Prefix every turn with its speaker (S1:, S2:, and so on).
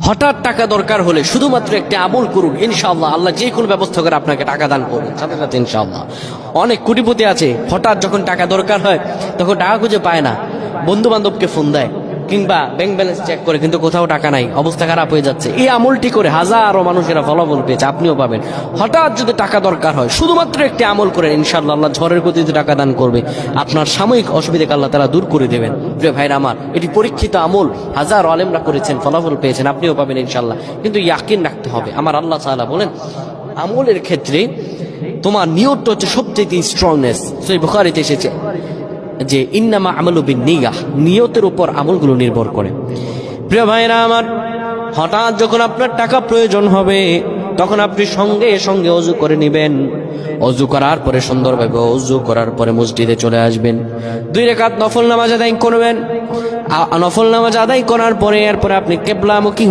S1: হঠাৎ টাকা দরকার হলে শুধুমাত্র একটি আমল করুন, ইনশাআল্লাহ আল্লাহ যে কোনো ব্যবস্থা করে আপনাকে টাকা দান করবেন সাথে সাথে ইনশাআল্লাহ। অনেক কোটিপতি আছে, হঠাৎ যখন টাকা দরকার হয় তখন টাকা খুঁজে পায় না, বন্ধু বান্ধবকে ফোন দেয় কিংবা ব্যাংক ব্যালেন্স চেক করে, কিন্তু কোথাও টাকা নাই, অবস্থা খারাপ হয়ে যাচ্ছে। এই আমলটি করে হাজারো মানুষেরা ফলাফল পেয়েছে, আপনিও পাবেন। হঠাৎ যদি টাকা দরকার হয় শুধুমাত্র একটি আমল করেন, ইনশাআল্লাহ আল্লাহ ঝড়ের গতিতে টাকা দান করবে, আপনার সাময়িক অসুবিধাকে আল্লাহ তাআলা দূর করে দেবেন। প্রিয় ভাইরা আমার, এটি পরীক্ষিত আমল, হাজার আলেমরা করেছেন, ফলাফল পেয়েছেন, আপনিও পাবেন ইনশাআল্লাহ। কিন্তু ইয়াকিন রাখতে হবে। আমার আল্লাহ তাআলা বলেন আমলের ক্ষেত্রে তোমার নিয়তটা হচ্ছে সবচেয়ে স্ট্রংনেস। সহিহ বুখারীতে এসেছে যে ইন্নামা আমালু বিন্নিয়াহ, নিয়তের উপর আমলগুলো নির্ভর করে। প্রিয় ভাইরা আমার, হঠাৎ যখন আপনার টাকা প্রয়োজন হবে তখন আপনি সঙ্গে সঙ্গে ওযু করে নেবেন। ওযু করার পরে সুন্দরভাবে ওযু করার পরে মসজিদে চলে আসবেন, 2 রাকাত নফল নামাজ আদায় করবেন। নফল নামাজ আদায় করার পরে এরপরে আপনি কিবলামুখী